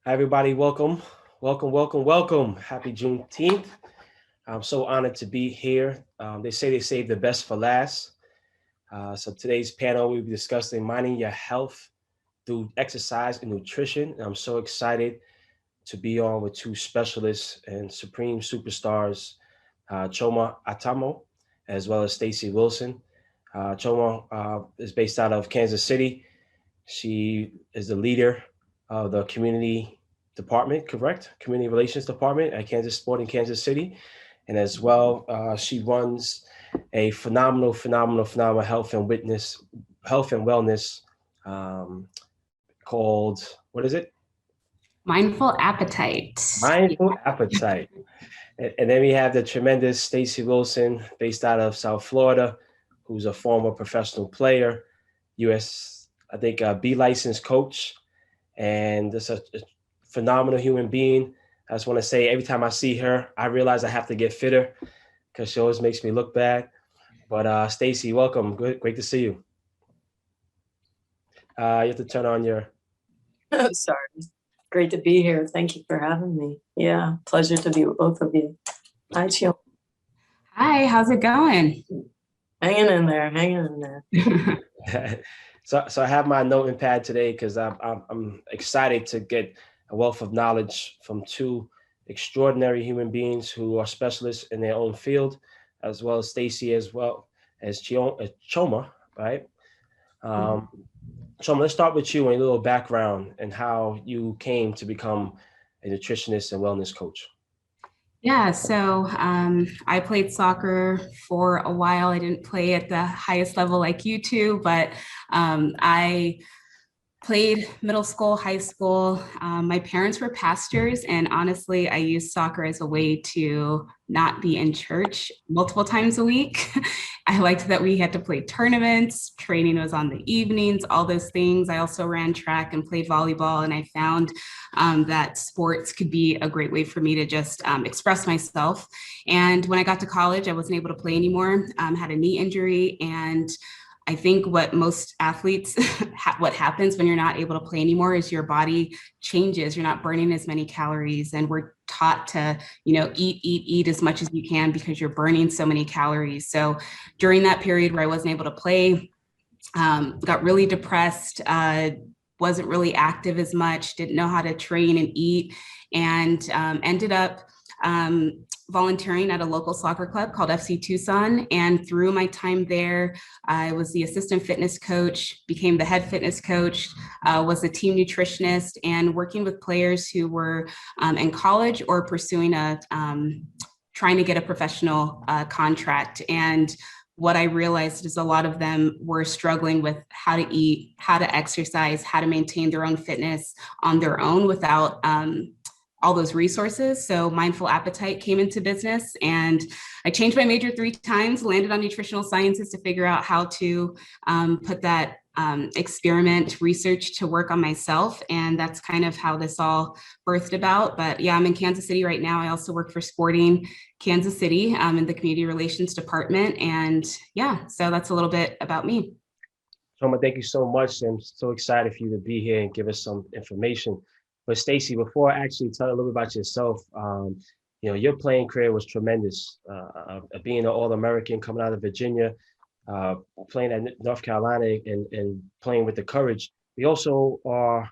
Hi, everybody. Welcome. Welcome, welcome, welcome. Happy Juneteenth. I'm so honored to be here. They say they save the best for last. So today's panel, we'll be discussing minding your health through exercise and nutrition. And I'm so excited to be on with two specialists and supreme superstars, Chioma Atanmo, as well as Stacy Wilson. Chioma is based out of Kansas City. She is the leader of the community department, correct? Community relations department at Kansas Sport in Kansas City. And as well, she runs a phenomenal health and wellness called, what is it? Mindful Appetite. Mindful Appetite. And then we have the tremendous Stacy Wilson, based out of South Florida, who's a former professional player, U.S. I think B licensed coach, and just a phenomenal human being. I just want to say, every time I see her, I realize I have to get fitter because she always makes me look bad. But Stacy, welcome. Great to see you. You have to turn on your. Oh, sorry. Great to be here. Thank you for having me. Yeah, pleasure to be with both of you. Hi, Chioma. Hi, how's it going? Hanging in there. So I have my note and pad today because I'm excited to get a wealth of knowledge from two extraordinary human beings who are specialists in their own field, as well as Stacy, as well as Chioma, right? Chioma, let's start with you and a little background and how you came to become a nutritionist and wellness coach. Yeah, so I played soccer for a while. I didn't play at the highest level like you two, but I played middle school, high school. My parents were pastors, and honestly, I used soccer as a way to not be in church multiple times a week. I liked that we had to play tournaments, training was on the evenings, all those things. I also ran track and played volleyball, and I found that sports could be a great way for me to just express myself. And when I got to college, I wasn't able to play anymore, had a knee injury, and I think what most athletes, what happens when you're not able to play anymore is your body changes. You're not burning as many calories, and we're taught to, eat as much as you can because you're burning so many calories. So during that period where I wasn't able to play, got really depressed, wasn't really active as much, didn't know how to train and eat, and ended up volunteering at a local soccer club called FC Tucson. And through my time there, I was the assistant fitness coach, became the head fitness coach, was a team nutritionist, and working with players who were in college or pursuing trying to get a professional contract. And what I realized is a lot of them were struggling with how to eat, how to exercise, how to maintain their own fitness on their own without all those resources. So Mindful Appetite came into business, and I changed my major 3 times, landed on nutritional sciences to figure out how to put that experiment research to work on myself. And that's kind of how this all birthed about. But yeah, I'm in Kansas City right now. I also work for Sporting Kansas City in the community relations department. And yeah, so that's a little bit about me. Chioma, thank you so much. I'm so excited for you to be here and give us some information. But Stacy, before I actually tell a little bit about yourself, your playing career was tremendous. Being an All-American, coming out of Virginia, playing at North Carolina, and playing with the Courage. We also are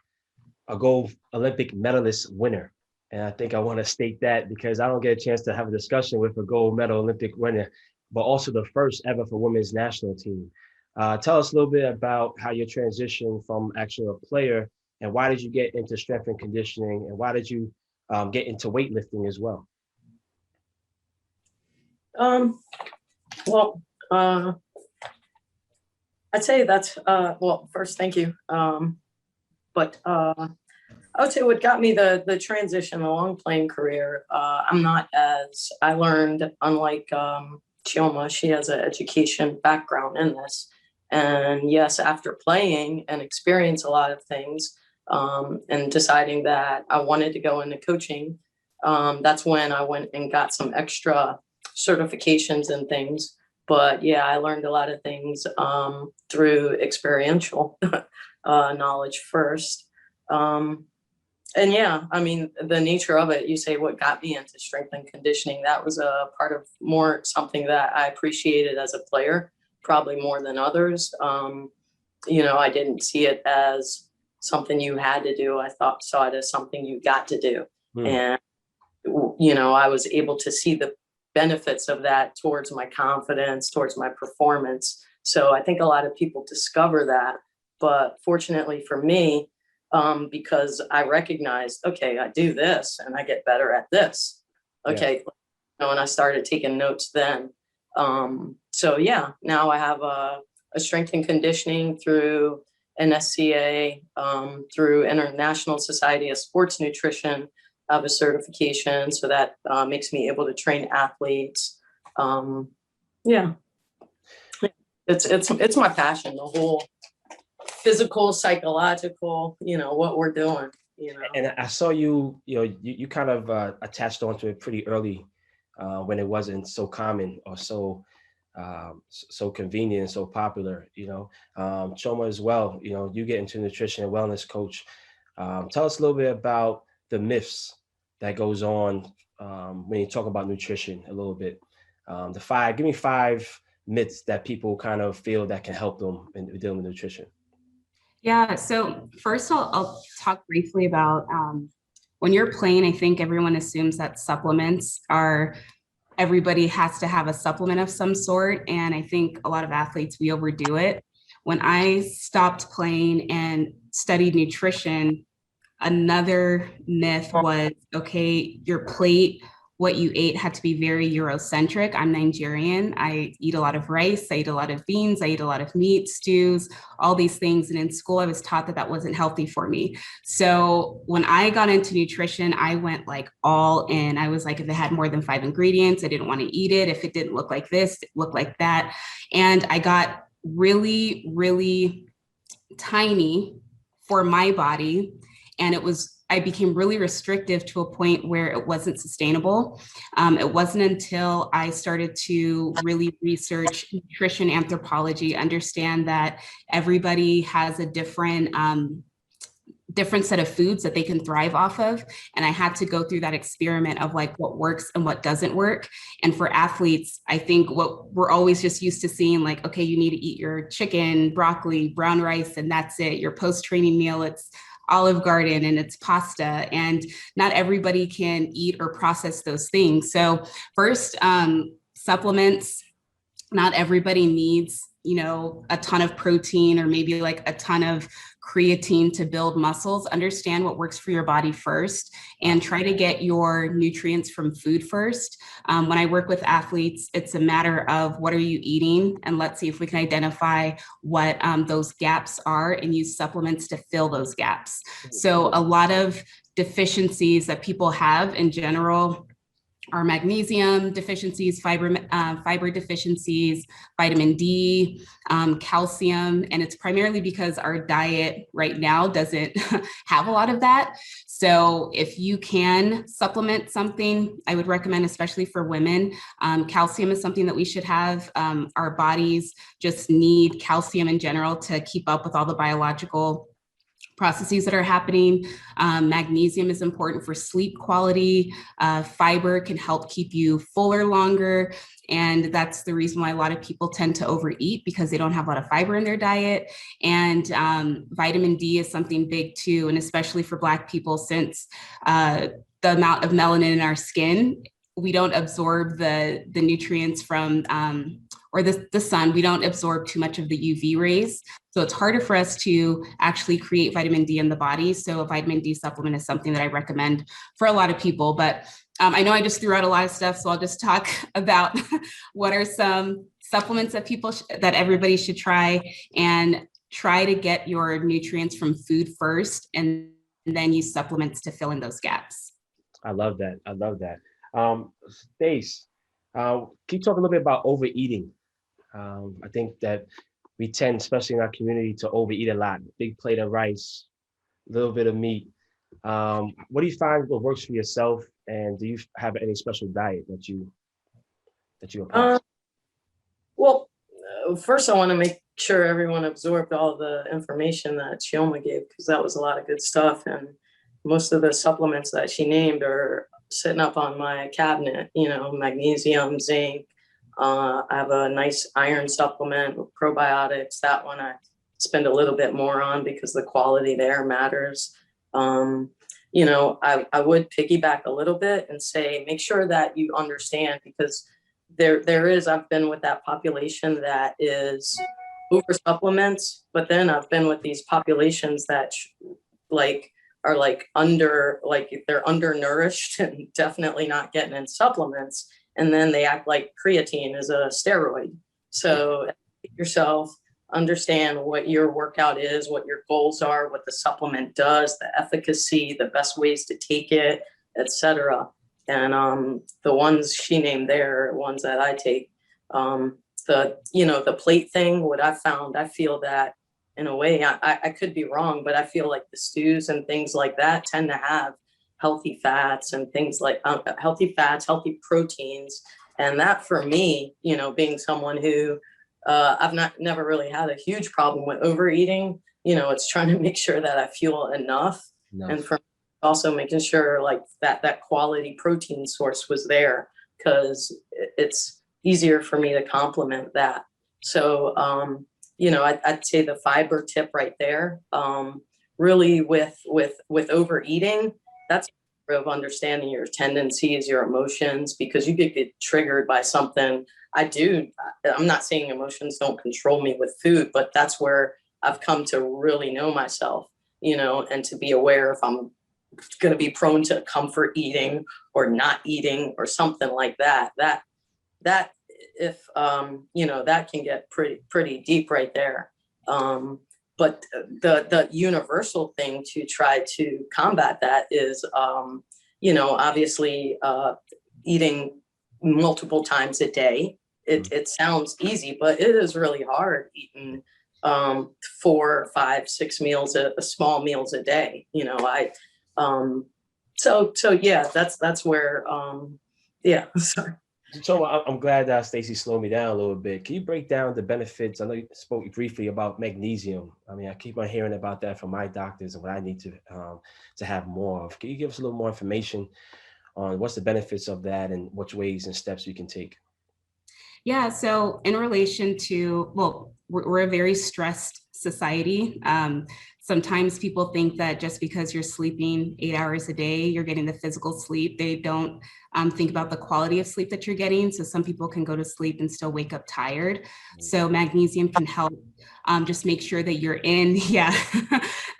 a gold Olympic medalist winner. And I think I want to state that because I don't get a chance to have a discussion with a gold medal Olympic winner, but also the first ever for women's national team. Tell us a little bit about how your transition from actually a player, and why did you get into strength and conditioning, and why did you get into weightlifting as well? I'd say that's, first, thank you. But I would say what got me the transition, the long playing career, I learned, unlike Chioma, she has an education background in this. And yes, after playing and experience a lot of things, and deciding that I wanted to go into coaching, that's when I went and got some extra certifications and things. But yeah, I learned a lot of things through experiential knowledge first. And yeah, I mean, the nature of it, you say what got me into strength and conditioning, that was a part of more something that I appreciated as a player, probably more than others. I didn't see it as something you had to do. I saw it as something you got to do. And, I was able to see the benefits of that towards my confidence, towards my performance. So I think a lot of people discover that. But fortunately for me, because I recognized, okay, I do this and I get better at this. Okay. Yeah. And I started taking notes then. So yeah, now I have a strength and conditioning through NSCA, through International Society of Sports Nutrition. I have a certification, so that makes me able to train athletes. Yeah, it's my passion, the whole physical, psychological, what we're doing. And I saw you kind of attached onto it pretty early when it wasn't so common or so convenient and so popular. Chioma as well. You get into nutrition and wellness coach. Tell us a little bit about the myths that goes on when you talk about nutrition a little bit. Give me 5 myths that people kind of feel that can help them in dealing with nutrition. Yeah, so first I'll talk briefly about when you're playing, I think everyone assumes that supplements everybody has to have a supplement of some sort. And I think a lot of athletes, we overdo it. When I stopped playing and studied nutrition, another myth was, okay, your plate, what you ate had to be very Eurocentric. I'm Nigerian. I eat a lot of rice. I eat a lot of beans. I eat a lot of meat, stews, all these things. And in school, I was taught that wasn't healthy for me. So when I got into nutrition, I went like all in. I was like, if it had more than 5 ingredients, I didn't want to eat it. If it didn't look like this, it looked like that. And I got really, really tiny for my body. And I became really restrictive to a point where it wasn't sustainable. It wasn't until I started to really research nutrition anthropology, understand that everybody has a different set of foods that they can thrive off of. And I had to go through that experiment of like what works and what doesn't work. And for athletes, I think what we're always just used to seeing, like, okay, you need to eat your chicken, broccoli, brown rice, and that's it. Your post-training meal, it's Olive Garden and it's pasta, and not everybody can eat or process those things. So first, supplements, not everybody needs, a ton of protein or maybe like a ton of creatine to build muscles. Understand what works for your body first and try to get your nutrients from food first. When I work with athletes, it's a matter of what are you eating, and let's see if we can identify what those gaps are and use supplements to fill those gaps. So a lot of deficiencies that people have in general are magnesium deficiencies, fiber deficiencies, vitamin D, calcium, and it's primarily because our diet right now doesn't have a lot of that. So if you can supplement something, I would recommend, especially for women, calcium is something that we should have. Our bodies just need calcium in general to keep up with all the biological processes that are happening. Magnesium is important for sleep quality. Fiber can help keep you fuller longer. And that's the reason why a lot of people tend to overeat, because they don't have a lot of fiber in their diet. And vitamin D is something big too. And especially for Black people, since the amount of melanin in our skin, we don't absorb the nutrients from or the sun. We don't absorb too much of the UV rays. So it's harder for us to actually create vitamin D in the body. So a vitamin D supplement is something that I recommend for a lot of people. But I know I just threw out a lot of stuff, so I'll just talk about what are some supplements that that everybody should try, and try to get your nutrients from food first, and then use supplements to fill in those gaps. I love that. I love that. Stace, can you talk a little bit about overeating? I think that we tend, especially in our community, to overeat a lot. Big plate of rice, a little bit of meat. What do you find what works for yourself, and do you have any special diet that you apply? Well, first I want to make sure everyone absorbed all the information that Chioma gave, because that was a lot of good stuff. And most of the supplements that she named are sitting up on my cabinet, you know, magnesium, zinc. I have a nice iron supplement with probiotics. That one I spend a little bit more on because the quality there matters. You know, I would piggyback a little bit and say, make sure that you understand, because I've been with that population that is over supplements, but then I've been with these populations that are they're undernourished and definitely not getting in supplements. And then they act like creatine is a steroid. So yourself, understand what your workout is, what your goals are, what the supplement does, the efficacy, the best ways to take it, etc. And the ones she named there are ones that I take. The plate thing, what I found, I feel that in a way, I could be wrong, but I feel like the stews and things like that tend to have healthy fats and things like healthy fats, healthy proteins. And that for me, you know, being someone who I've never really had a huge problem with overeating, you know, it's trying to make sure that I fuel enough. And for also making sure like that quality protein source was there, because it's easier for me to complement that. So, you know, I'd say the fiber tip right there, really with overeating, that's of understanding your tendencies, your emotions, because you get triggered by something. I'm not saying emotions don't control me with food, but that's where I've come to really know myself, you know, and to be aware if I'm going to be prone to comfort eating or not eating or something like that. That if you know, that can get pretty deep right there. But the universal thing to try to combat that is, you know, obviously eating multiple times a day. It sounds easy, but it is really hard eating 4, 5, 6 meals, small meals a day. You know, so yeah, that's where yeah. Sorry. So I'm glad that Stacy slowed me down a little bit. Can you break down the benefits? I know you spoke briefly about magnesium. I mean, I keep on hearing about that from my doctors and what I need to have more of. Can you give us a little more information on what's the benefits of that and which ways and steps we can take? Yeah, so in relation to, well, we're a very stressed society. Sometimes people think that just because you're sleeping 8 hours a day, you're getting the physical sleep. They don't think about the quality of sleep that you're getting. So some people can go to sleep and still wake up tired. So magnesium can help just make sure that you're in,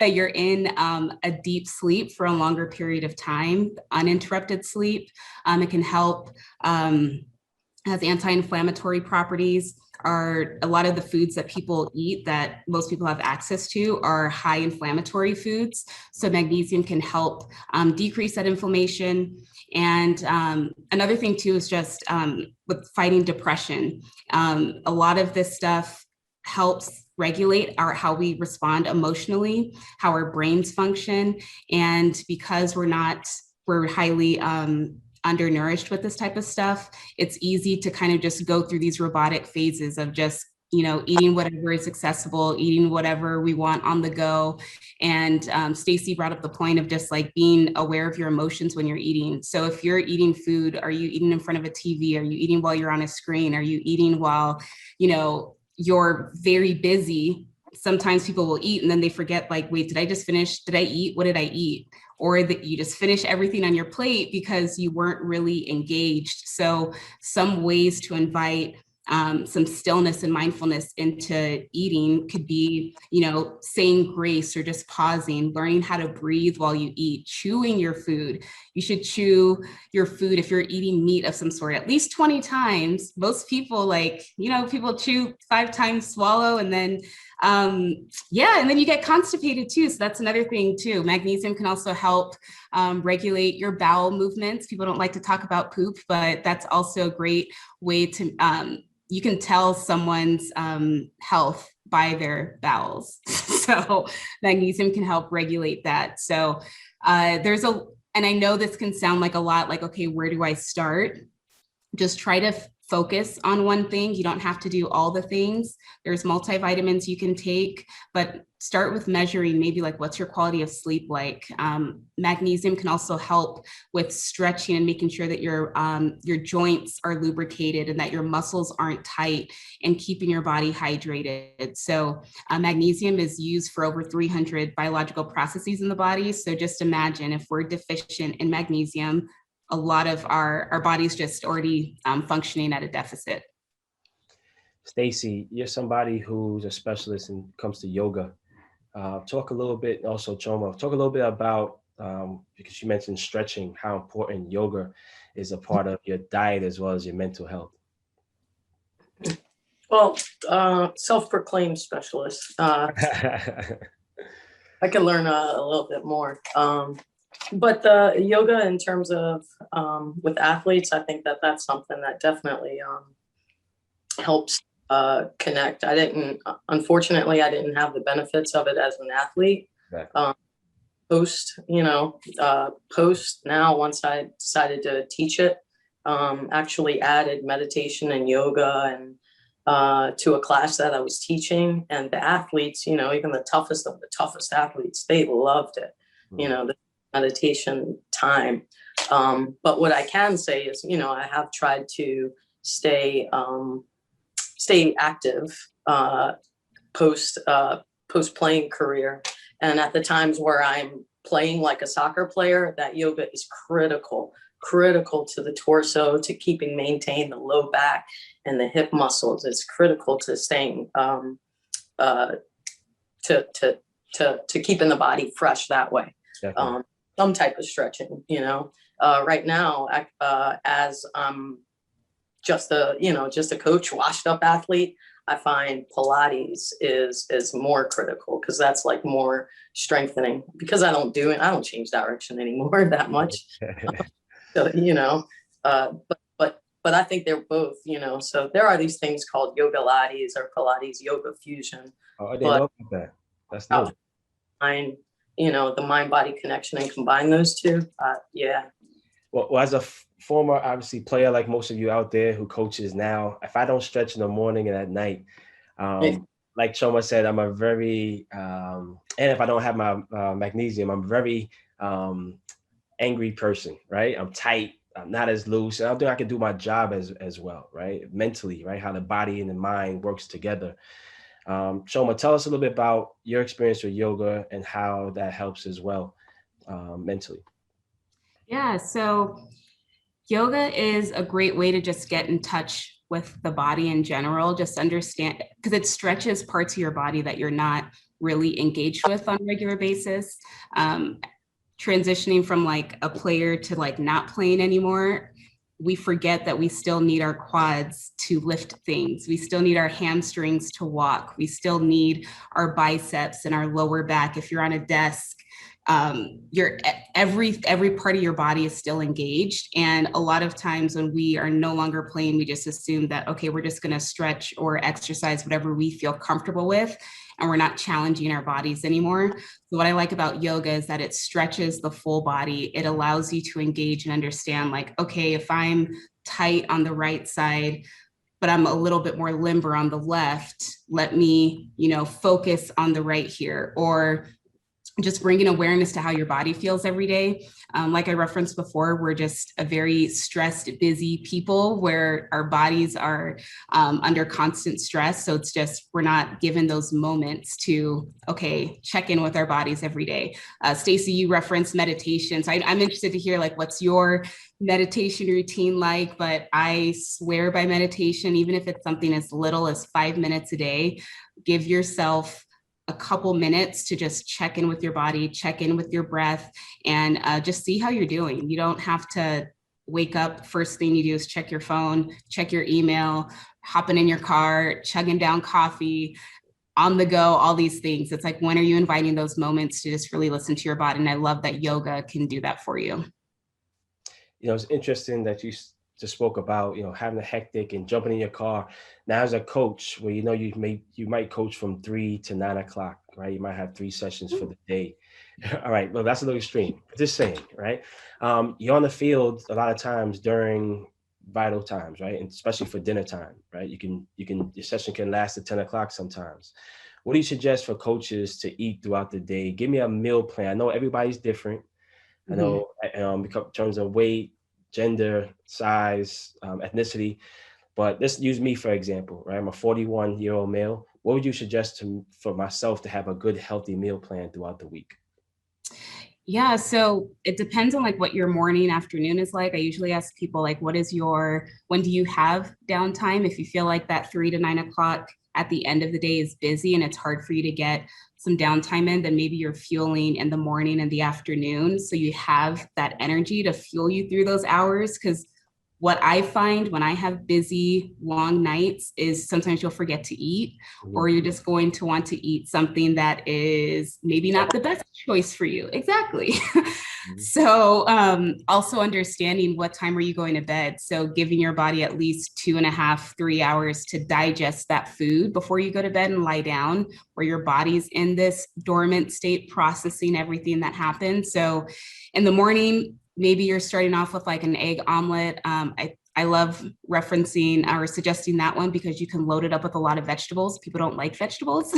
that you're in a deep sleep for a longer period of time, uninterrupted sleep. It can help, has anti-inflammatory properties. Are a lot of the foods that people eat that most people have access to are high inflammatory foods. So magnesium can help decrease that inflammation. And another thing too is just with fighting depression. A lot of this stuff helps regulate how we respond emotionally, how our brains function. And because we're highly undernourished with this type of stuff, it's easy to kind of just go through these robotic phases of just, you know, eating whatever is accessible, eating whatever we want on the go. And Stacy brought up the point of just like being aware of your emotions when you're eating. So if you're eating food, are you eating in front of a TV? Are you eating while you're on a screen? Are you eating while, you know, you're very busy? Sometimes people will eat and then they forget, like, wait, did I just finish? Did I eat? What did I eat? Or that you just finish everything on your plate because you weren't really engaged. So some ways to invite some stillness and mindfulness into eating could be, you know, saying grace or just pausing, learning how to breathe while you eat, chewing your food. You should chew your food if you're eating meat of some sort at least 20 times. Most people, like, you know, people chew 5 times, swallow, and then and then you get constipated too. So that's another thing too. Magnesium can also help regulate your bowel movements. People don't like to talk about poop, but that's also a great way to, you can tell someone's health by their bowels. So magnesium can help regulate that. So and I know this can sound like a lot, like, okay, where do I start? Just try to focus on one thing. You don't have to do all the things. There's multivitamins you can take, but start with measuring maybe like what's your quality of sleep like. Magnesium can also help with stretching and making sure that your joints are lubricated and that your muscles aren't tight, and keeping your body hydrated. So magnesium is used for over 300 biological processes in the body. So just imagine if we're deficient in magnesium, a lot of our body's just already functioning at a deficit. Stacy, you're somebody who's a specialist when it comes to yoga. Talk a little bit, also Chioma, talk a little bit about, because you mentioned stretching, how important yoga is a part of your diet as well as your mental health. Well, self-proclaimed specialist. I could learn a little bit more. But the yoga in terms of with athletes, I think that that's something that definitely helps connect. Unfortunately, I didn't have the benefits of it as an athlete. Right. Post now, once I decided to teach it, actually added meditation and yoga and to a class that I was teaching, and the athletes, even the toughest of the toughest athletes, they loved it. The meditation time. But what I can say is, I have tried to stay active post playing career. And at the times where I'm playing like a soccer player, that yoga is critical to the torso, to maintain the low back and the hip muscles. It's critical to staying to keeping the body fresh that way. Some type of stretching, right now, as I'm just a coach, washed up athlete, I find Pilates is more critical, because that's like more strengthening, because I don't change direction anymore that much. So, but I think they're both, so there are these things called yoga Pilates or Pilates yoga fusion. Oh, I didn't know about that. That's nice. The mind-body connection, and combine those two. Yeah. Well, as a former, obviously, player like most of you out there who coaches now, if I don't stretch in the morning and at night, like Chioma said, I'm a very, and if I don't have my magnesium, I'm a very angry person, right? I'm tight, I'm not as loose. I don't think I can do my job as well, right? Mentally, right? How the body and the mind works together. Chioma, tell us a little bit about your experience with yoga and how that helps as well mentally. Yeah, so yoga is a great way to just get in touch with the body in general, just understand, because it stretches parts of your body that you're not really engaged with on a regular basis. Transitioning from like a player to like not playing anymore, we forget that we still need our quads to lift things. We still need our hamstrings to walk. We still need our biceps and our lower back. If you're on a desk, every part of your body is still engaged. And a lot of times when we are no longer playing, we just assume that, okay, we're just going to stretch or exercise whatever we feel comfortable with, and we're not challenging our bodies anymore. So what I like about yoga is that it stretches the full body. It allows you to engage and understand, like, okay, if I'm tight on the right side, but I'm a little bit more limber on the left, let me, focus on the right here. Or just bringing awareness to how your body feels every day. Like I referenced before, we're just a very stressed, busy people where our bodies are under constant stress. So it's just, we're not given those moments to, okay, check in with our bodies every day. Stacy, you referenced meditation. So I'm interested to hear, like, what's your meditation routine like? But I swear by meditation, even if it's something as little as 5 minutes a day, give yourself a couple minutes to just check in with your body, check in with your breath, and just see how you're doing. You don't have to wake up, first thing you do is check your phone, check your email, hopping in your car, chugging down coffee, on the go, all these things. It's like, when are you inviting those moments to just really listen to your body? And I love that yoga can do that for you. It's interesting that you just spoke about, having a hectic and jumping in your car. Now, as a coach, where you might coach from 3 to 9 o'clock, right? You might have 3 sessions for the day. All right, well, that's a little extreme. Just saying, right? You're on the field a lot of times during vital times, right? And especially for dinner time, right? Your session can last to 10 o'clock sometimes. What do you suggest for coaches to eat throughout the day? Give me a meal plan. I know everybody's different. I know in terms of weight, gender, size, ethnicity, but let's use me for example, right? I'm a 41-year-old male. What would you suggest for myself to have a good, healthy meal plan throughout the week? Yeah, so it depends on like what your morning, afternoon is like. I usually ask people like, when do you have downtime? If you feel like that 3 to 9 o'clock at the end of the day is busy and it's hard for you to get some downtime in, then maybe you're fueling in the morning and the afternoon. So you have that energy to fuel you through those hours. Because what I find when I have busy, long nights is sometimes you'll forget to eat, or you're just going to want to eat something that is maybe not the best choice for you. Exactly. So also understanding what time are you going to bed? So giving your body at least 2.5, 3 hours to digest that food before you go to bed and lie down, where your body's in this dormant state processing everything that happened. So in the morning, maybe you're starting off with like an egg omelet. I love referencing or suggesting that one because you can load it up with a lot of vegetables. People don't like vegetables.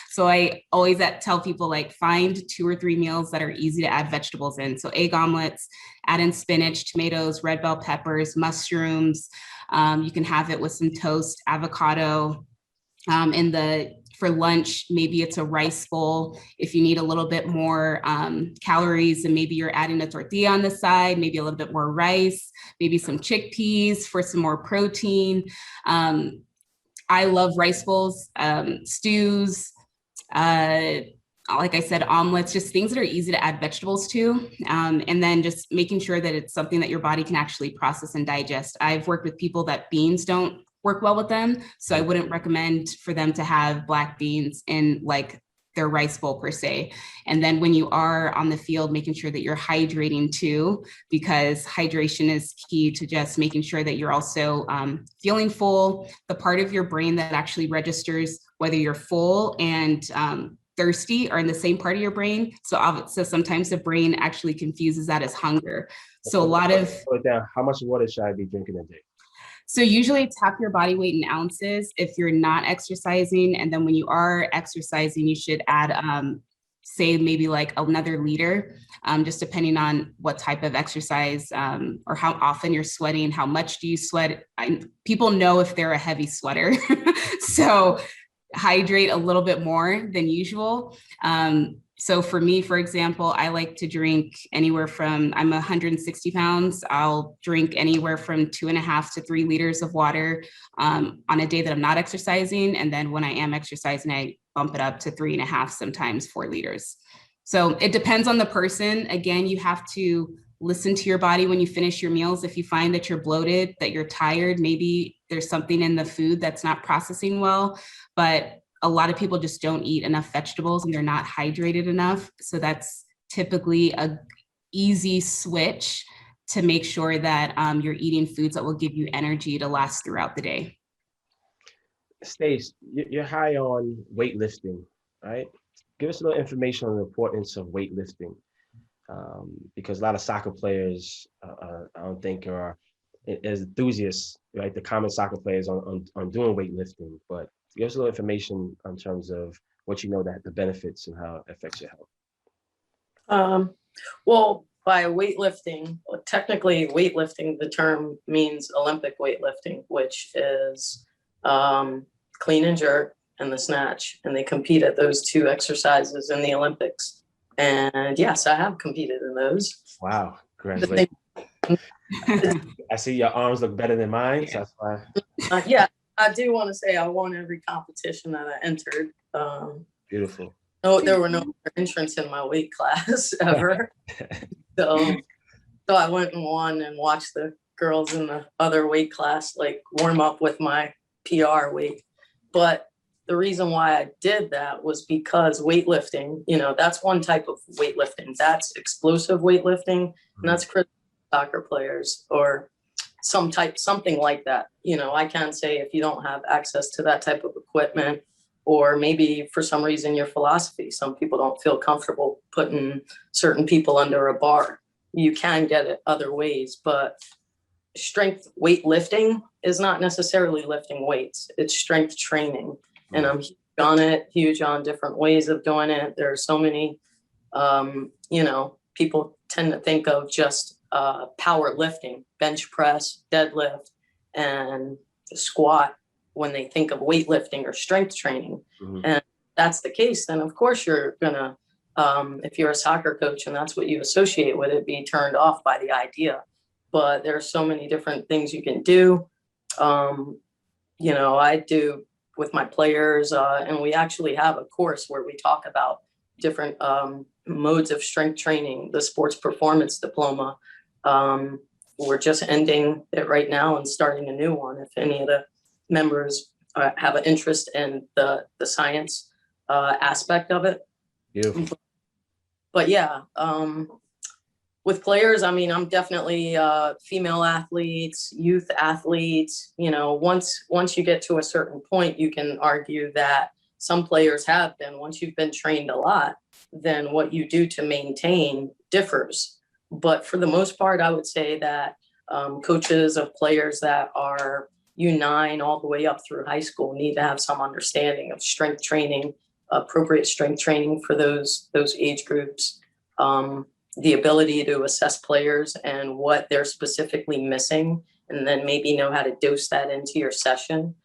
So I always tell people like find 2 or 3 meals that are easy to add vegetables in. So egg omelets, add in spinach, tomatoes, red bell peppers, mushrooms. You can have it with some toast, avocado. For lunch, maybe it's a rice bowl. If you need a little bit more calories, and maybe you're adding a tortilla on the side, maybe a little bit more rice, maybe some chickpeas for some more protein. I love rice bowls, stews, like I said, omelets, just things that are easy to add vegetables to. And then just making sure that it's something that your body can actually process and digest. I've worked with people that beans don't work well with them. So I wouldn't recommend for them to have black beans in like their rice bowl per se. And then when you are on the field, making sure that you're hydrating too, because hydration is key to just making sure that you're also feeling full. The part of your brain that actually registers whether you're full and thirsty are in the same part of your brain. So sometimes the brain actually confuses that as hunger. So a lot of... How much water should I be drinking a day? So usually it's half your body weight in ounces if you're not exercising. And then when you are exercising, you should add, say maybe like another liter, just depending on what type of exercise or how often you're sweating, how much do you sweat. People know if they're a heavy sweater. So hydrate a little bit more than usual. So for me, for example, I like to drink anywhere from, I'm 160 pounds. I'll drink anywhere from 2.5 to 3 liters of water on a day that I'm not exercising. And then when I am exercising, I bump it up to 3.5, sometimes 4 liters. So it depends on the person. Again, you have to listen to your body when you finish your meals. If you find that you're bloated, that you're tired, maybe there's something in the food that's not processing well, but a lot of people just don't eat enough vegetables and they're not hydrated enough. So that's typically a easy switch to make sure that you're eating foods that will give you energy to last throughout the day. Stace, you're high on weightlifting, right? Give us a little information on the importance of weightlifting, because a lot of soccer players, I don't think are as enthusiasts, right? The common soccer players on doing weightlifting, but give us a little information in terms of what you know that the benefits and how it affects your health. Well, by weightlifting, technically weightlifting, the term means Olympic weightlifting, which is clean and jerk and the snatch. And they compete at those 2 exercises in the Olympics. And yes, I have competed in those. Wow, congratulations. I see your arms look better than mine, so that's why. Yeah, I do want to say I won every competition that I entered. Beautiful. No, there were no entrants in my weight class ever. So I went and won and watched the girls in the other weight class like warm up with my PR weight. But the reason why I did that was because weightlifting, that's one type of weightlifting. That's explosive weightlifting, and that's critical soccer players or something like that. I can say if you don't have access to that type of equipment, or maybe for some reason your philosophy, some people don't feel comfortable putting certain people under a bar. You can get it other ways, but strength weightlifting is not necessarily lifting weights. It's strength training. And I'm huge on it, huge on different ways of doing it. There are so many, you know, people tend to think of just power lifting, bench press, deadlift, and squat when they think of weightlifting or strength training. And if that's the case, then of course you're gonna, if you're a soccer coach and that's what you associate with it, be turned off by the idea. But there are so many different things you can do. You know, I do with my players, and we actually have a course where we talk about different modes of strength training, the sports performance diploma. We're just ending it right now and starting a new one. If any of the members have an interest in the science aspect of it. Beautiful. But yeah, with players, I mean, I'm definitely female athletes, youth athletes. You know, once you get to a certain point, you can argue that some players have been. Once you've been trained a lot, then what you do to maintain differs. But for the most part, I would say that coaches of players that are U9 all the way up through high school need to have some understanding of strength training, appropriate strength training for those age groups. The ability to assess players and what they're specifically missing, and then maybe know how to dose that into your session.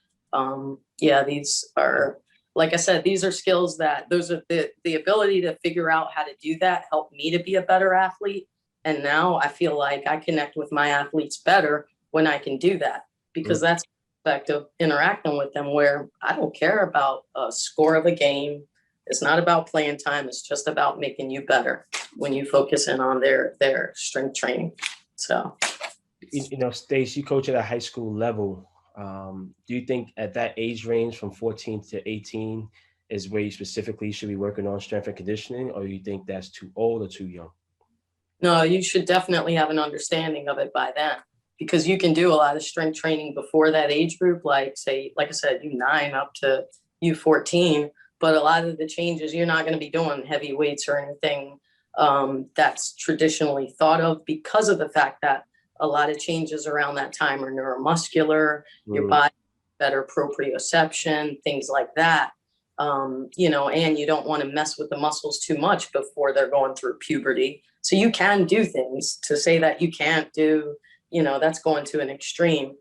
Yeah, these are, like I said, these are skills that those are the ability to figure out how to do that helped me to be a better athlete. And now I feel like I connect with my athletes better when I can do that, because that's the effect of interacting with them, where I don't care about a score of a game. It's not about playing time. It's just about making you better when you focus in on their strength training. So, you know, Stace, you coach at a high school level. Do you think at that age range from 14 to 18 is where you specifically should be working on strength and conditioning, or you think that's too old or too young? No, you should definitely have an understanding of it by then, because you can do a lot of strength training before that age group, like I said, U9 up to U14. But a lot of the changes, you're not going to be doing heavy weights or anything that's traditionally thought of, because of the fact that a lot of changes around that time are neuromuscular, your body, better proprioception, things like that. You know, and you don't want to mess with the muscles too much before they're going through puberty. So you can do things. To say that you can't do, you know, that's going to an extreme.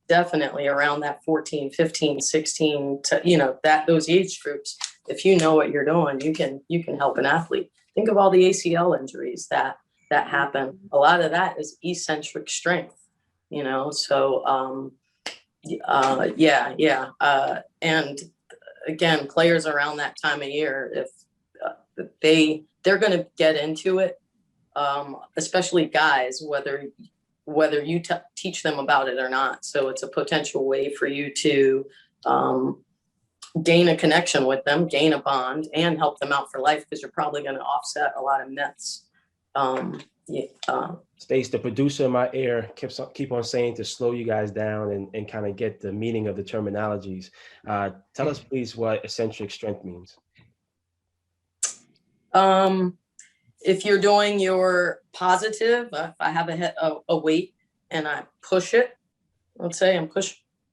Definitely around that 14, 15, 16 to, you know, those age groups, if you know what you're doing, you can help an athlete. Think of all the ACL injuries that happen. A lot of that is eccentric strength, you know. So and again, players around that time of year, if they're going to get into it, especially guys, whether you teach them about it or not. So it's a potential way for you to gain a connection with them, gain a bond, and help them out for life, because you're probably going to offset a lot of myths. Stace, the producer in my ear keep on saying to slow you guys down and kind of get the meaning of the terminologies. Tell us, please, what eccentric strength means. If you're doing your positive, if I have a weight and I push it, let's say I'm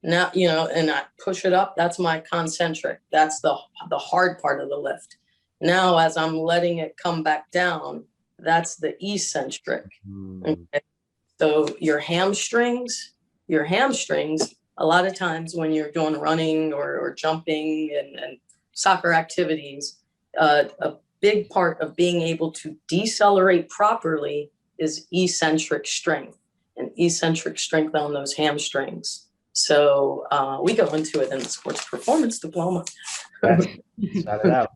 now, you know, and I push it up, that's my concentric. That's the hard part of the lift. Now, as I'm letting it come back down, that's the eccentric. Okay? So your hamstrings, a lot of times when you're doing running or jumping and soccer activities, a big part of being able to decelerate properly is eccentric strength, and eccentric strength on those hamstrings. So we go into it in the sports performance diploma. Shout it out.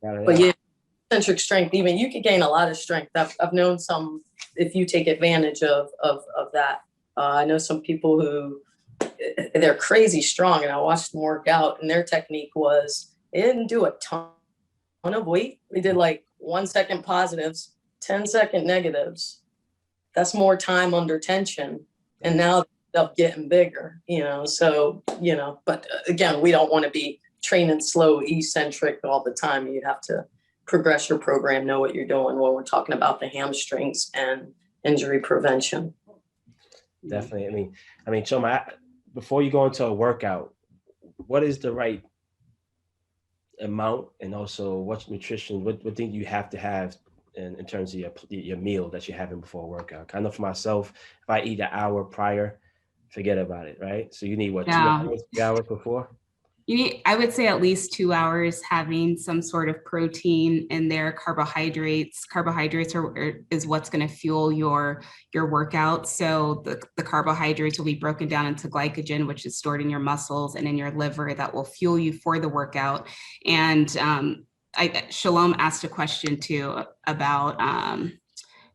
But yeah, eccentric strength, even you could gain a lot of strength. I've known some, if you take advantage of that. I know some people who they're crazy strong, and I watched them work out, and their technique was they didn't do a ton of weight. We did like 1 second positives, 10-second negatives. That's more time under tension. And now they're getting bigger, you know. So, you know, but again, we don't want to be training slow, eccentric all the time. You have to progress your program, know what you're doing when we're talking about the hamstrings and injury prevention. definitely. Chioma, before you go into a workout, what is the right amount, and also what's nutrition? What thing you have to have in terms of your meal that you're having before a workout? I know for myself, if I eat an hour prior, forget about it, right? So you need what, 2 hours, 3 hours before? You need, I would say, at least 2 hours having some sort of protein in there, carbohydrates. Carbohydrates is what's going to fuel your workout. So the carbohydrates will be broken down into glycogen, which is stored in your muscles and in your liver, that will fuel you for the workout. And Shalom asked a question too about, I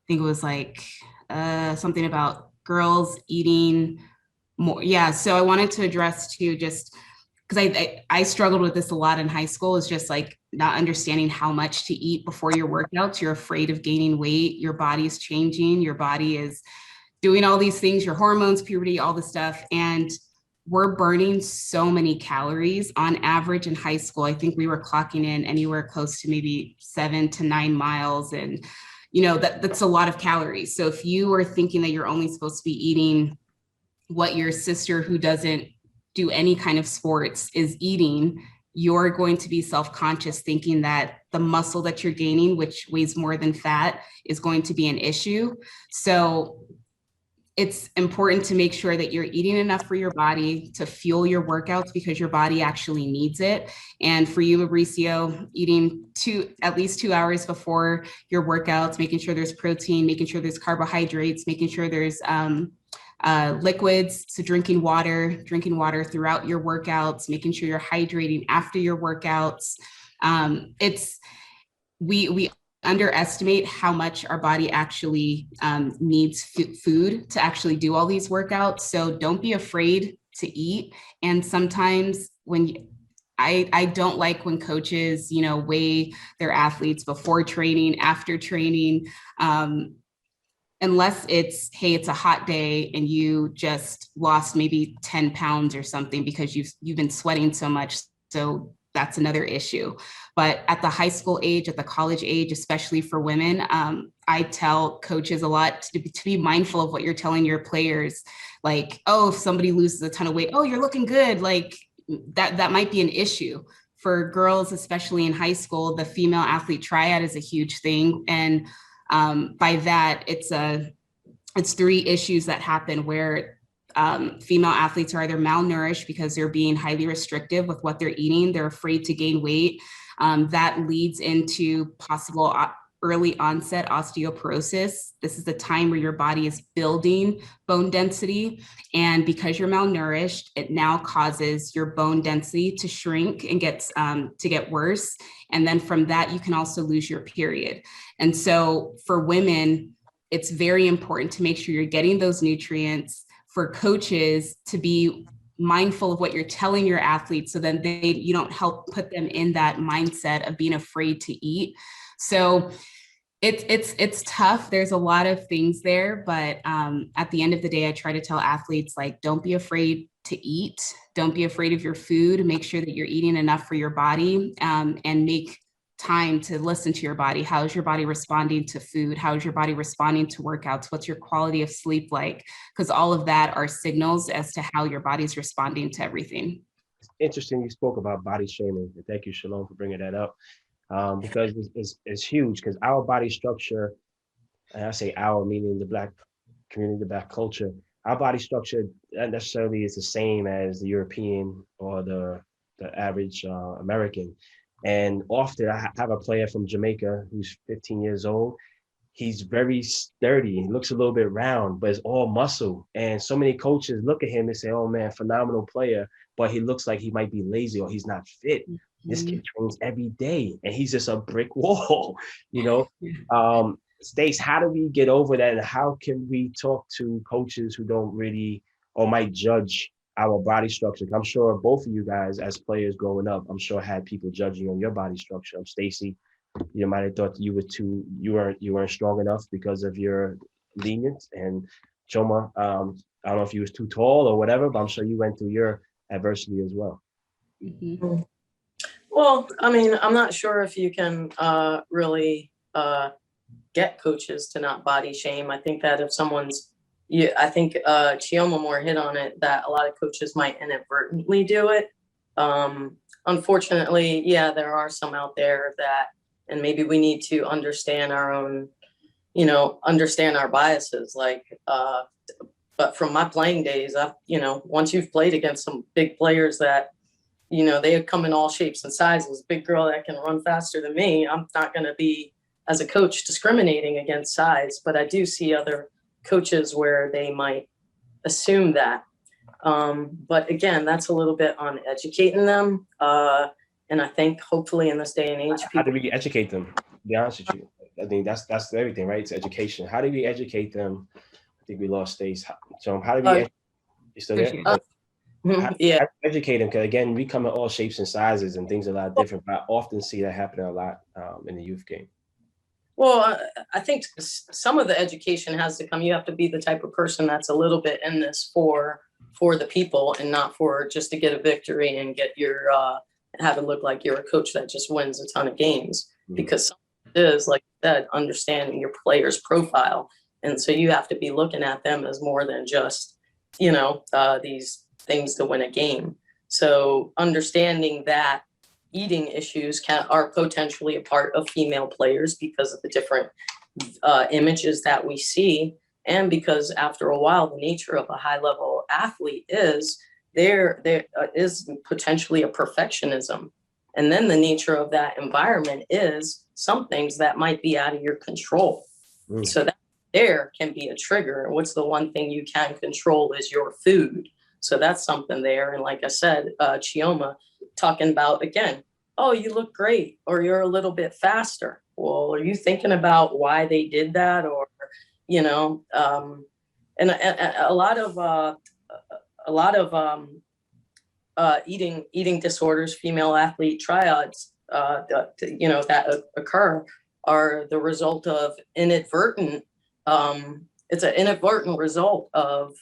think it was like something about girls eating more. Yeah, so I wanted to address too, just because I struggled with this a lot in high school, is just like not understanding how much to eat before your workouts. You're afraid of gaining weight. Your body is changing. Your body is doing all these things, your hormones, puberty, all the stuff. And we're burning so many calories on average in high school. I think we were clocking in anywhere close to maybe 7 to 9 miles. And, that's a lot of calories. So if you are thinking that you're only supposed to be eating what your sister who doesn't do any kind of sports is eating, you're going to be self-conscious thinking that the muscle that you're gaining, which weighs more than fat, is going to be an issue. So it's important to make sure that you're eating enough for your body to fuel your workouts, because your body actually needs it. And for you, Mabricio, eating at least 2 hours before your workouts, making sure there's protein, making sure there's carbohydrates, making sure there's liquids, so drinking water throughout your workouts, making sure you're hydrating after your workouts. We underestimate how much our body actually needs food to actually do all these workouts. So don't be afraid to eat. And sometimes I don't like when coaches, weigh their athletes before training, after training, unless it's, hey, it's a hot day and you just lost maybe 10 pounds or something because you've been sweating so much. So that's another issue. But at the high school age, at the college age, especially for women, I tell coaches a lot to be mindful of what you're telling your players. Like, oh, if somebody loses a ton of weight, oh, you're looking good. Like that might be an issue. For girls, especially in high school, the female athlete triad is a huge thing. And by that, it's 3 issues that happen where female athletes are either malnourished because they're being highly restrictive with what they're eating. They're afraid to gain weight. That leads into possible early onset osteoporosis. This is the time where your body is building bone density. And because you're malnourished, it now causes your bone density to shrink and to get worse. And then from that, you can also lose your period. And so for women, it's very important to make sure you're getting those nutrients. For coaches to be mindful of what you're telling your athletes, so then you don't help put them in that mindset of being afraid to eat. So it's tough. There's a lot of things there, but at the end of the day, I try to tell athletes, like, don't be afraid to eat. Don't be afraid of your food. Make sure that you're eating enough for your body, and make time to listen to your body. How is your body responding to food? How is your body responding to workouts? What's your quality of sleep like? Because all of that are signals as to how your body's responding to everything. Interesting you spoke about body shaming. Thank you, Shalom, for bringing that up, because it's huge, because our body structure, and I say our meaning the Black community, the Black culture, our body structure not necessarily is the same as the European or the average American. And often I have a player from Jamaica who's 15 years old. He's very sturdy. He looks a little bit round, but it's all muscle. And so many coaches look at him and say, oh man, phenomenal player, but he looks like he might be lazy or he's not fit. Mm-hmm. This kid trains every day and he's just a brick wall, Stace, how do we get over that? And how can we talk to coaches who don't really, or might judge our body structure? I'm sure both of you guys as players growing up, I'm sure had people judging on your body structure. Stacy, you might have thought you weren't strong enough because of your lenience. And Chioma, I don't know if you was too tall or whatever, but I'm sure you went through your adversity as well. Mm-hmm. Well, I mean, I'm not sure if you can really get coaches to not body shame. I think that if someone's I think Chioma more hit on it, that a lot of coaches might inadvertently do it. Unfortunately, yeah, there are some out there that, and maybe we need to understand our own, understand our biases. But from my playing days, once you've played against some big players that, they come in all shapes and sizes, big girl that can run faster than me, I'm not going to be, as a coach, discriminating against size. But I do see other coaches where they might assume that. But again, that's a little bit on educating them. And I think hopefully in this day and age, how do we educate them? To be honest with you, I think that's everything, right? It's education. How do we educate them? I think we lost Stace. So how do we? You still there? Yeah. Educate them, because again, we come in all shapes and sizes, and things are a lot different. But I often see that happening a lot in the youth game. Well, I think some of the education has to come. You have to be the type of person that's a little bit in this for the people, and not for just to get a victory and get your have it look like you're a coach that just wins a ton of games. Mm-hmm. Because it is, like that, understanding your player's profile, and so you have to be looking at them as more than just these things to win a game. So understanding that eating issues are potentially a part of female players because of the different images that we see, and because after a while, the nature of a high-level athlete is there is potentially a perfectionism, and then the nature of that environment is some things that might be out of your control. So that there can be a trigger. And what's the one thing you can control is your food. So that's something there. And like I said, Chioma talking about, again, oh, you look great, or you're a little bit faster. Well, are you thinking about why they did that? Or, and a lot of eating disorders, female athlete triads, that occur are the result of inadvertent. It's an inadvertent result of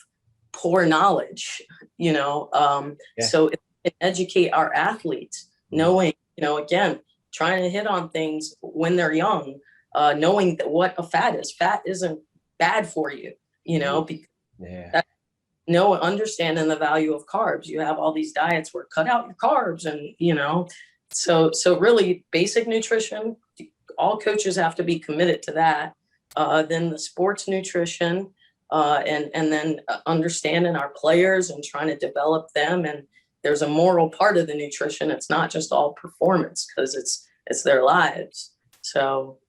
poor knowledge, So if we can educate our athletes, knowing, again, trying to hit on things when they're young, knowing that what a fat is. Fat isn't bad for you, understanding the value of carbs. You have all these diets where cut out your carbs, and, so really basic nutrition, all coaches have to be committed to that. Then the sports nutrition, and then understanding our players and trying to develop them. And there's a moral part of the nutrition. It's not just all performance, because it's their lives. So,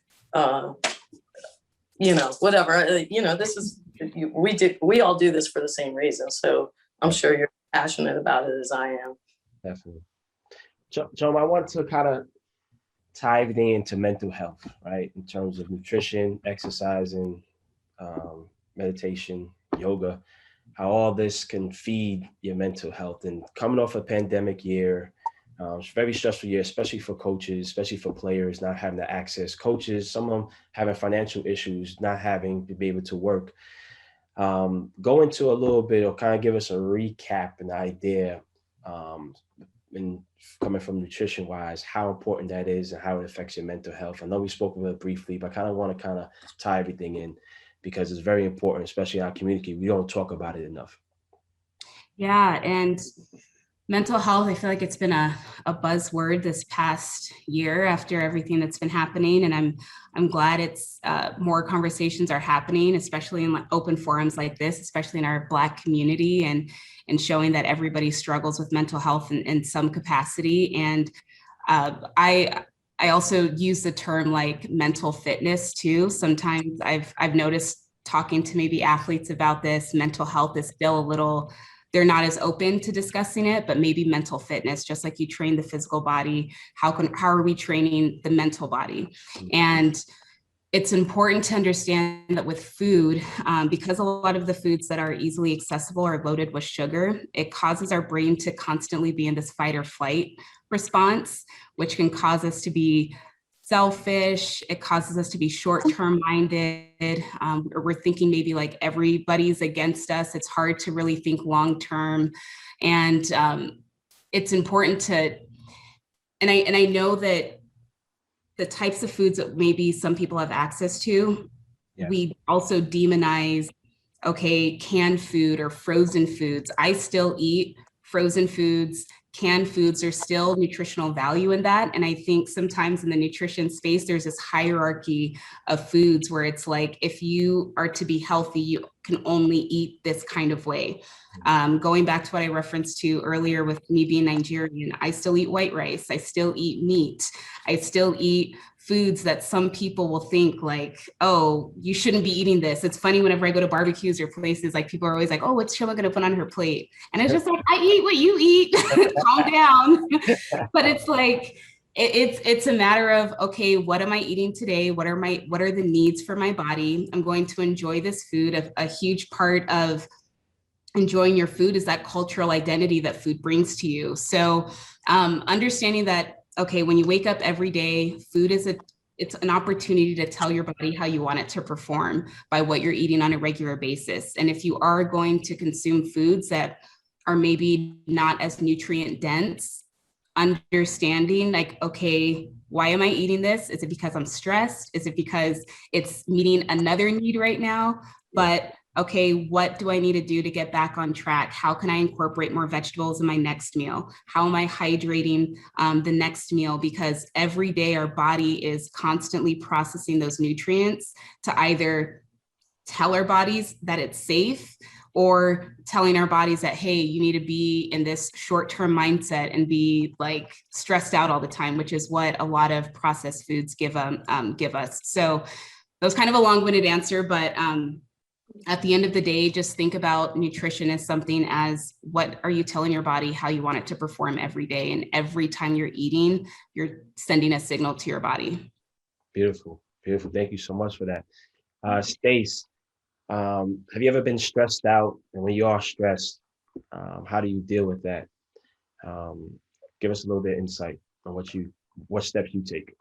whatever, this is, we all do this for the same reason. So I'm sure you're passionate about it as I am. Definitely. Joe, I want to kind of tie everything into mental health, right? In terms of nutrition, exercising, meditation, yoga, how all this can feed your mental health. And coming off a pandemic year, it's a very stressful year, especially for coaches, especially for players, not having to access coaches, some of them having financial issues, not having to be able to work. Go into a little bit, or kind of give us a recap and idea, and coming from nutrition wise, how important that is and how it affects your mental health. I know we spoke about it briefly, but I kind of want to tie everything in, because it's very important, especially in our community. We don't talk about it enough. Yeah, and mental health, I feel like it's been a buzzword this past year after everything that's been happening. And I'm glad it's more conversations are happening, especially in open forums like this, especially in our Black community, and showing that everybody struggles with mental health in some capacity. And I also use the term like mental fitness too. Sometimes I've noticed talking to maybe athletes about this, mental health is still a little, they're not as open to discussing it, but maybe mental fitness, just like you train the physical body, how are we training the mental body? And it's important to understand that with food, because a lot of the foods that are easily accessible are loaded with sugar, it causes our brain to constantly be in this fight or flight response, which can cause us to be selfish. It causes us to be short-term minded. We're thinking maybe like everybody's against us. It's hard to really think long-term. And it's important to, and I know that the types of foods that maybe some people have access to, we also demonize okay, canned food or frozen foods. I still eat frozen foods. Canned foods are still nutritional value in that. And I think sometimes in the nutrition space, there's this hierarchy of foods where it's like, if you are to be healthy, you can only eat this kind of way. Going back to what I referenced to earlier with me being Nigerian, I still eat white rice. I still eat meat. I still eat foods that some people will think like, oh, you shouldn't be eating this. It's funny whenever I go to barbecues or places, like people are always like, oh, what's Chioma gonna put on her plate? And it's just like, I eat what you eat. Calm down. But it's like, it's a matter of, okay, what am I eating today? What are the needs for my body? I'm going to enjoy this food. A huge part of enjoying your food is that cultural identity that food brings to you. So understanding that, okay, when you wake up every day, food is it's an opportunity to tell your body how you want it to perform by what you're eating on a regular basis. And if you are going to consume foods that are maybe not as nutrient dense, understanding like, okay, why am I eating this? Is it because I'm stressed? Is it because it's meeting another need right now? But okay, what do I need to do to get back on track? How can I incorporate more vegetables in my next meal? How am I hydrating the next meal? Because every day our body is constantly processing those nutrients to either tell our bodies that it's safe or telling our bodies that, hey, you need to be in this short-term mindset and be like stressed out all the time, which is what a lot of processed foods give us. So that was kind of a long-winded answer, but at the end of the day, just think about nutrition as something as what are you telling your body how you want it to perform every day. And every time you're eating, you're sending a signal to your body. Beautiful. Beautiful. Thank you so much for that. Stace, have you ever been stressed out? And when you are stressed, how do you deal with that? Give us a little bit of insight on what steps you take.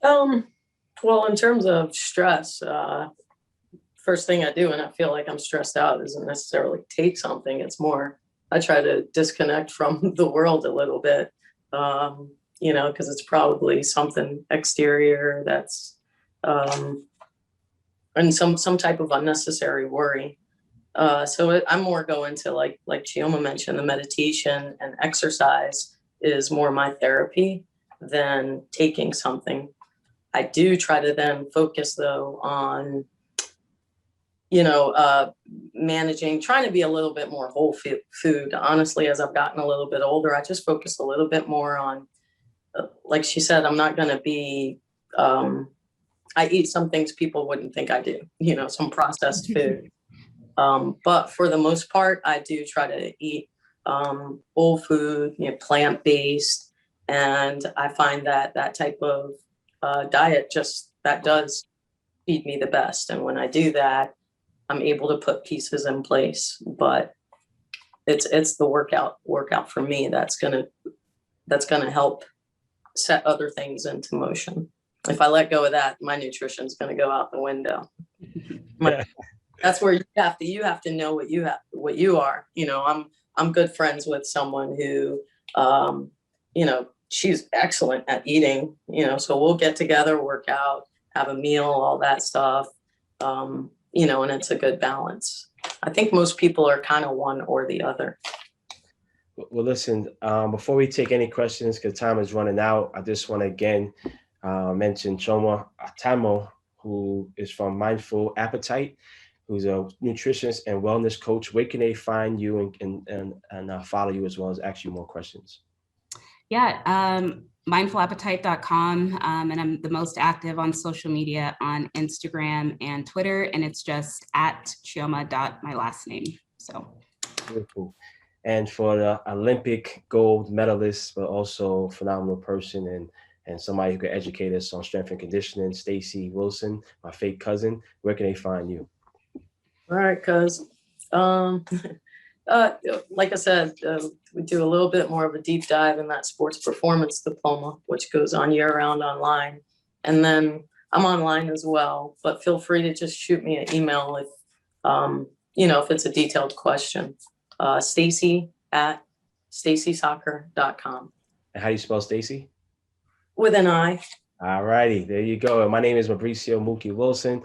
Well, in terms of stress, first thing I do when I feel like I'm stressed out isn't necessarily take something. It's more, I try to disconnect from the world a little bit, because it's probably something exterior that's, and some type of unnecessary worry. I'm more going to like Chioma mentioned, the meditation and exercise is more my therapy than taking something. I do try to then focus though on, managing, trying to be a little bit more whole food. Honestly, as I've gotten a little bit older, I just focus a little bit more on, like she said, I'm not going to be, I eat some things people wouldn't think I do, some processed food. But for the most part, I do try to eat whole food, plant-based. And I find that type of diet that does feed me the best. And when I do that, I'm able to put pieces in place. But it's the workout for me that's gonna help set other things into motion. If I let go of that, my nutrition's gonna go out the window. That's where you have to know what you are. I'm good friends with someone who, she's excellent at eating, so we'll get together, work out, have a meal, all that stuff. And it's a good balance. I think most people are kind of one or the other. Well, listen, before we take any questions, because time is running out, I just want to again mention Chioma Atanmo, who is from Mindful Appetite, who's a nutritionist and wellness coach. Where can they find you and follow you as well as ask you more questions? Yeah, mindfulappetite.com. And I'm the most active on social media on Instagram and Twitter. And it's just at Chioma. My last name. So. Beautiful. And for the Olympic gold medalist, but also phenomenal person and somebody who could educate us on strength and conditioning, Stacy Wilson, my fake cousin, where can they find you? All right, cuz. Like I said, we do a little bit more of a deep dive in that sports performance diploma, which goes on year-round online. And then I'm online as well, but feel free to just shoot me an email if, if it's a detailed question. Staci at stacysoccer.com. And how do you spell Stacy? With an I. All righty, there you go. My name is Mabricio Mookie Wilson.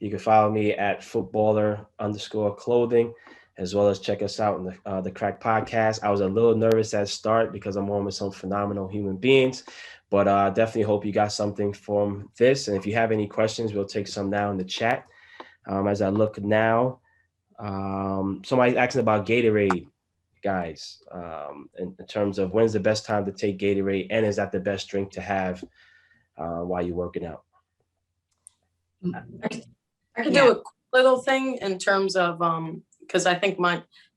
You can follow me at Futbolr_clothing, as well as check us out in the Crack Podcast. I was a little nervous at start because I'm on with some phenomenal human beings, but definitely hope you got something from this. And if you have any questions, we'll take some now in the chat. As I look now, somebody's asking about Gatorade, guys, in terms of when's the best time to take Gatorade, and is that the best drink to have while you're working out? I could do a quick little thing in terms of, because I think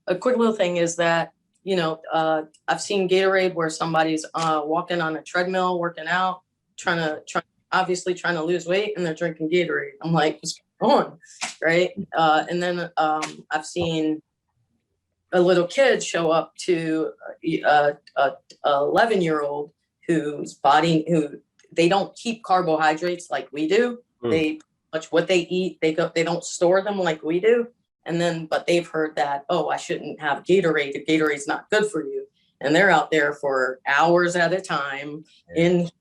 a quick little thing is that, I've seen Gatorade where somebody's walking on a treadmill, working out, obviously trying to lose weight, and they're drinking Gatorade. I'm like, what's going on, right? And then I've seen a little kid show up to a 11-year-old who they don't keep carbohydrates like we do. They what they eat, they don't store them like we do. But they've heard that, oh, I shouldn't have Gatorade. Gatorade's not good for you. And they're out there for hours at a time and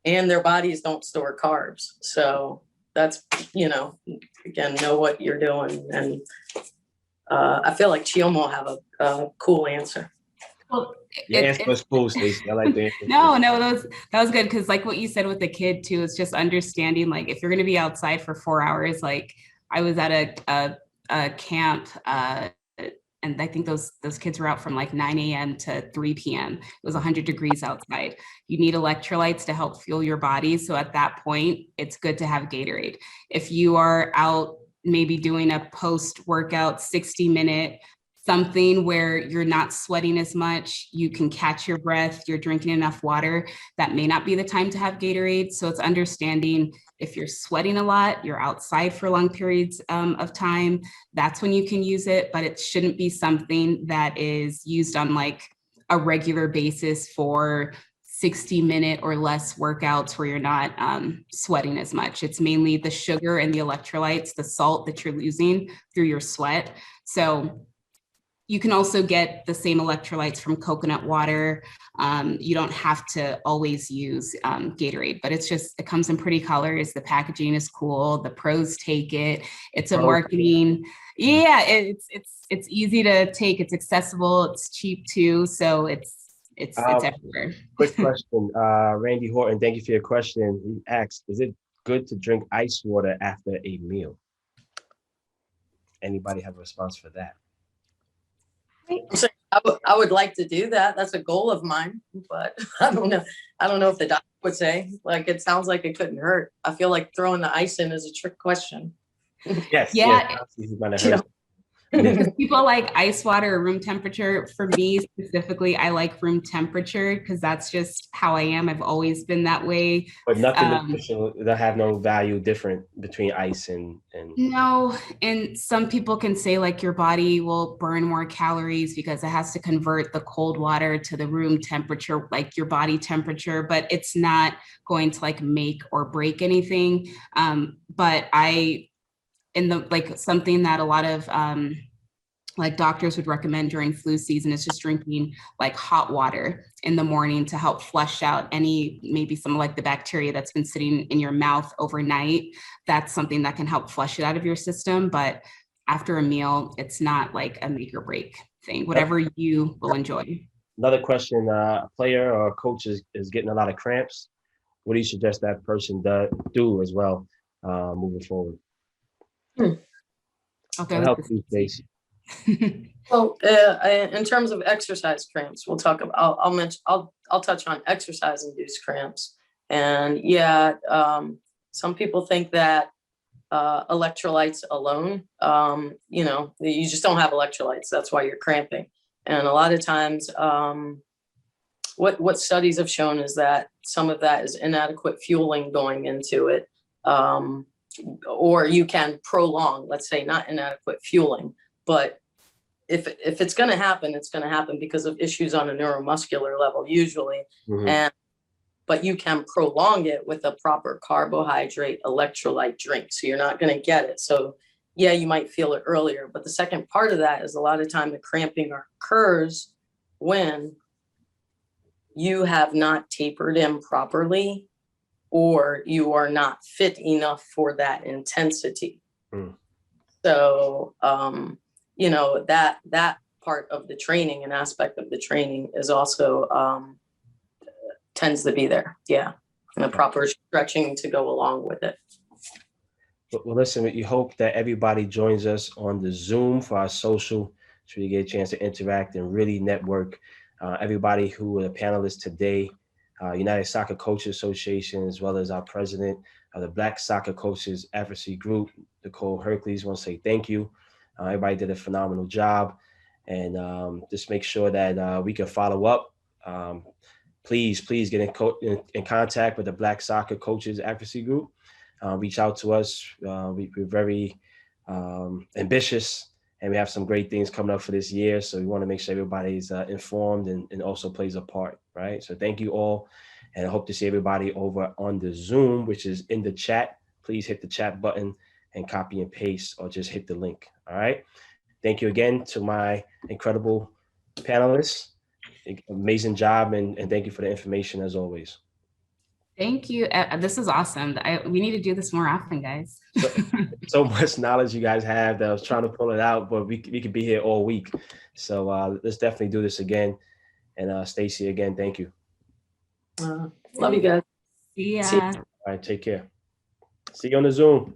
their bodies don't store carbs. So that's, again, know what you're doing. And I feel like Chioma will have a cool answer. Well, your answer was cool, Stacy. I like the answer. No, that was good, because like what you said with the kid too, it's just understanding, like, if you're going to be outside for 4 hours, like I was at a camp, and I think those kids were out from like 9 a.m. to 3 p.m. It was 100 degrees outside. You need electrolytes to help fuel your body. So at that point, it's good to have Gatorade. If you are out maybe doing a post-workout 60-minute something where you're not sweating as much, you can catch your breath, you're drinking enough water, that may not be the time to have Gatorade. So it's understanding, if you're sweating a lot, you're outside for long periods of time, that's when you can use it, but it shouldn't be something that is used on like a regular basis for 60-minute or less workouts where you're not sweating as much. It's mainly the sugar and the electrolytes, the salt that you're losing through your sweat. So you can also get the same electrolytes from coconut water. You don't have to always use Gatorade, but it comes in pretty colors. The packaging is cool. The pros take it. It's a marketing. Yeah, it's easy to take. It's accessible. It's cheap too. So it's everywhere. Quick question, Randy Horton. Thank you for your question. He asks, is it good to drink ice water after a meal? Anybody have a response for that? I would like to do that. That's a goal of mine, but I don't know. I don't know if the doctor would say. Like, it sounds like it couldn't hurt. I feel like throwing the ice in is a trick question. Yes. Yeah. Yes, People like ice water or room temperature. For me specifically, I like room temperature because that's just how I am. I've always been that way. But nothing nutritional, that have no value different between ice and No, and some people can say like your body will burn more calories because it has to convert the cold water to the room temperature, like your body temperature, but it's not going to like make or break anything. But something that a lot of like doctors would recommend during flu season is just drinking like hot water in the morning to help flush out maybe some of like the bacteria that's been sitting in your mouth overnight. That's something that can help flush it out of your system. But after a meal, it's not like a make or break thing, whatever you will enjoy. Another question, a player or a coach is getting a lot of cramps. What do you suggest that person do as well moving forward? Okay. Help you, Stacy. Well, in terms of exercise cramps, we'll talk about. I'll touch on exercise-induced cramps, and some people think that electrolytes alone, you just don't have electrolytes. That's why you're cramping, and a lot of times, what studies have shown is that some of that is inadequate fueling going into it, or you can prolong. Let's say not inadequate fueling. But if it's going to happen, it's going to happen because of issues on a neuromuscular level usually. Mm-hmm. But you can prolong it with a proper carbohydrate electrolyte drink. So you're not going to get it. So yeah, you might feel it earlier. But the second part of that is a lot of time the cramping occurs when you have not tapered in properly or you are not fit enough for that intensity. Mm. So, you know, that part of the training and aspect of the training is also tends to be there. Yeah. And the proper stretching to go along with it. Well, listen, we hope that everybody joins us on the Zoom for our social, so you get a chance to interact and really network. Everybody who are the panelists today, United Soccer Coaches Association, as well as our president of the Black Soccer Coaches Advocacy Group, Nicole Hercules, want to say thank you. Everybody did a phenomenal job, and just make sure that we can follow up. Please get in contact with the Black Soccer Coaches Advocacy Group. Reach out to us. We're very ambitious, and we have some great things coming up for this year. So we want to make sure everybody's informed and also plays a part, right? So thank you all, and I hope to see everybody over on the Zoom, which is in the chat. Please hit the chat button and copy and paste, or just hit the link, all right? Thank you again to my incredible panelists. Amazing job, and thank you for the information as always. Thank you. This is awesome. We need to do this more often, guys. So much knowledge you guys have that I was trying to pull it out, but we could be here all week. So let's definitely do this again. And Stacy, again, thank you. Love you guys. See ya. All right, take care. See you on the Zoom.